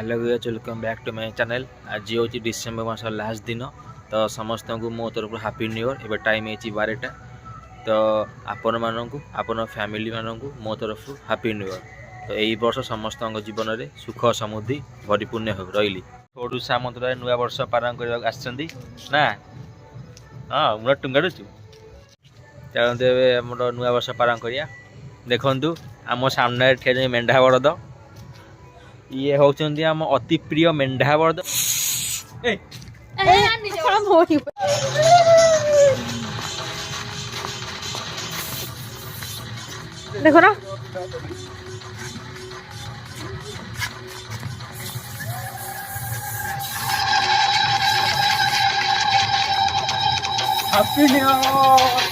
Hello guys welcome back to my channel. आज हूँ December मास last दिन तो समस्त को मो तरफ हैप्पी न्यू ईयर। एवं टाइम है 12टा तो आपण मानू आपण फैमिली मानू मो तरफ हैप्पी न्यू ईयर। तो यही वर्ष समस्त जीवन में सुख समृद्धि परिपूर्ण हो रही छोटू सामंत नुआ वर्ष पालन कर ना। हाँ मुझे टुंगाड़ू चलते आम नुआ वर्ष पालन करिया। देखु आम सामने ठिया मेंढा बरद ये होचंदी आम अति प्रिय मेंढा बरद। देखो ना हैप्पी न्यू ईयर।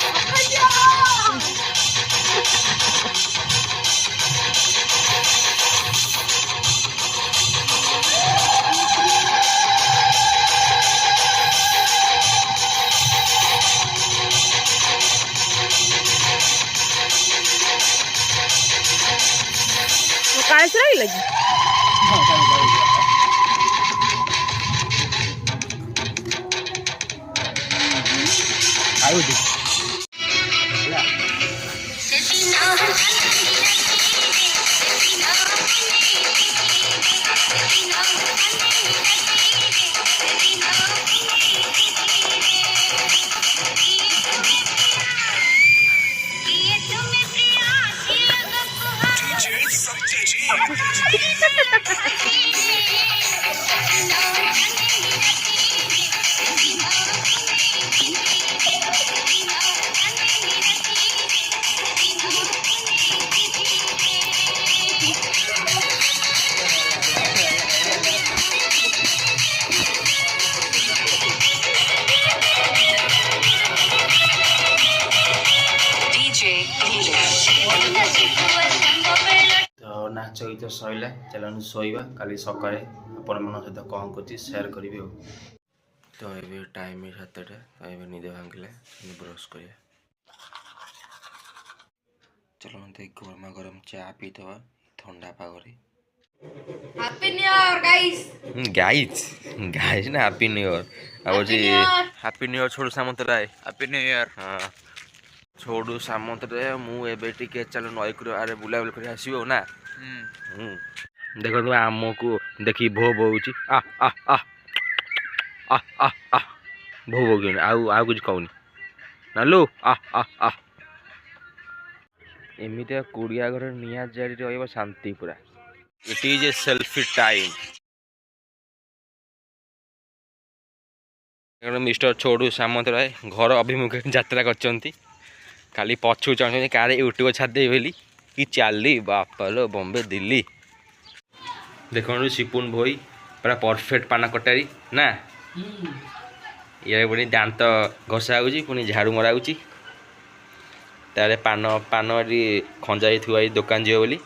काहे से रही लगी तो नाच गीत सैला चलू शोवा काली सकाଳେ आपण मान सहित कौन कर सेयार करी। तो ये टाइम 7टा तो ये निद भांगिला ब्रश कर चलते गरमा गरम चा पीदवा ठंडा पागरे। Happy new year guys guys guys ना हैप्पी न्यू ईयर अब जी happy new year Chhotu Samant Rai happy new year. हाँ छोटू सामंत रे मु एबे टिके चल नई कर आरे बुला बुला कर आसीबो ना। देखो आमको देखी भो बोची आ आ आ आ आ आ भो भो कि आउ कुछ कहूनी नालू आ आ आ एमितिया कुड़िया घर निया जारी रहिबो शांति पूरा। It is a selfie time. Mister Chhotu Samant Rai घर अभिमुखे यात्रा करचंती खाली पछू चाहते कार यूट्यूब छाड़दे बोली कि चली बापालो बॉम्बे दिल्ली। देखो सिपुन भोई पूरा परफेक्ट पाना कटारी ना। ये पुणी दांत घसा पुणी झाड़ू मरा तारे पान पान खंजा थुआ दुकान जीव बोली।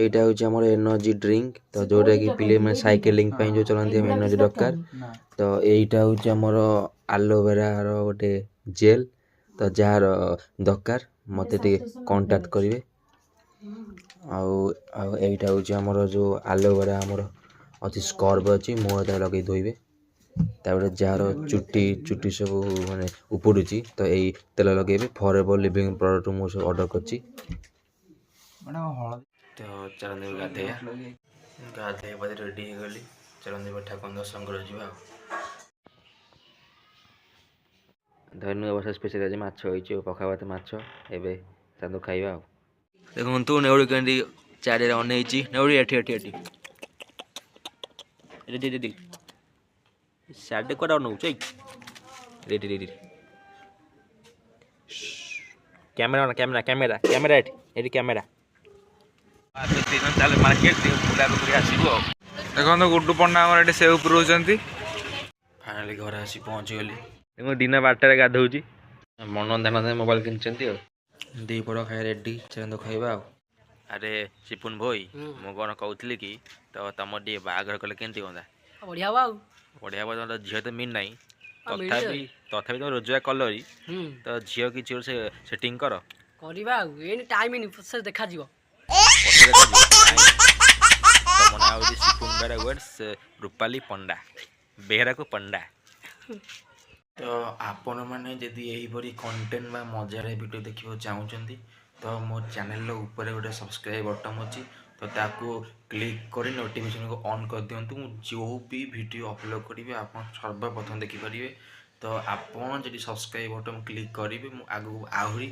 एटा हूँ आम एनर्जी ड्रिंक तो जोटा कि पिले मैंने साइकेलिंग जो चलती एनर्जी दरकार। तो यहीटा हूँ आमर आलोवेरा गोटे जेल तो जार दरकार मत कांटाक्ट करेंगे। आईटा हूँ आमर जो आलोवेरा आमर अच्छी स्कर्ब अच्छी मुँह लगे धोइबे तापर जार चुटी चुटी सब माने उपड़ुची तो यही तेल लगे फॉरएवर लिविंग प्रोडक्ट मुझे ऑर्डर कर। तो चलते गाधे गाधे बाद रेडी हो गली चलते ठाकुर दर्शन कर धन्यवाद। वर्ष स्पेशल आज माछ हो पखा भात माछ एवं चांद खाइबा। देखु नेउड़ी केंदी चारे अनई नेउड़ी एठी एठी एठी रेडी रेडी साढ़े कोटा नौ ready ready camera camera camera camera एठी कैमेरा मार्केट बुला देखो गुड्डू पंडा आम ये सेव पुरोचंती फाइनाली घर आसी पहुँचीगली। दिन 12टारे गाधौची मन ध्यान मोबाइल किनी दीपड़ खाए रेडी चलो खाइबा। अरे सिपुन भोई मु कौन कहूली कि तो तुम टे बाघर कले केमती हाँ बढ़िया बा बढ़िया बा झील तो मिल ना तथापि तथापि तुम रोजगार कलरी तो झील कि से सेटिंग कर करवा टाइम देखा ବେହେରା ୱେଟ୍ସ ରୂପାଲି ପଣ୍ଡା ବେହେରାକୁ ପଣ୍ଡା। ତ ଆପଣମାନେ ଯଦି ଏହିପରି କଣ୍ଟେଣ୍ଟ ବା ମଜାରେ ଭିଡ଼ିଓ ଦେଖିବାକୁ ଚାହୁଁଛନ୍ତି ତ ମୋ ଚ୍ୟାନେଲର ଉପରେ ଗୋଟେ ସବସ୍କ୍ରାଇବ୍ ବଟନ୍ ଅଛି, ତ ତାକୁ କ୍ଲିକ୍ କରି ନୋଟିଫିକେସନକୁ ଅନ୍ କରିଦିଅନ୍ତୁ। ମୁଁ ଯେଉଁ ବି ଭିଡ଼ିଓ ଅପଲୋଡ଼ କରିବି ଆପଣ ସର୍ବପ୍ରଥମେ ଦେଖିପାରିବେ। ତ ଆପଣ ଯଦି ସବସ୍କ୍ରାଇବ୍ ବଟନ୍ କ୍ଲିକ୍ କରିବେ ମୁଁ ଆଗକୁ ଆହୁରି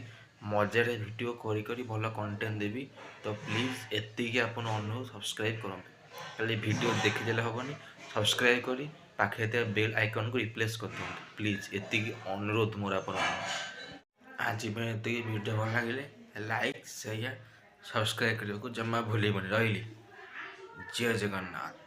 ମଜାରେ ଭିଡ଼ିଓ କରି ଭଲ କଣ୍ଟେଣ୍ଟ ଦେବି। ତ ପ୍ଲିଜ୍ ଏତିକି ଆପଣ ଅନୁରୋଧ, ସବସ୍କ୍ରାଇବ୍ କରନ୍ତୁ। ଖାଲି ଭିଡ଼ିଓ ଦେଖିଦେଲେ ହେବନି, ସବସ୍କ୍ରାଇବ୍ କରି ପାଖରେ ଥିବା ବେଲ୍ ଆଇକନ୍କୁ ରିପ୍ଲେସ୍ କରିଦିଅନ୍ତୁ ପ୍ଲିଜ୍। ଏତିକି ଅନୁରୋଧ ମୋର ଆପଣଙ୍କୁ। ଆଜି ପାଇଁ ଏତିକି। ଭିଡ଼ିଓ ଭଲ ଲାଗିଲେ ଲାଇକ୍ ସେୟାର ସବସ୍କ୍ରାଇବ୍ କରିବାକୁ ଜମା ଭୁଲିବନି। ରହିଲି, ଜୟ ଜଗନ୍ନାଥ।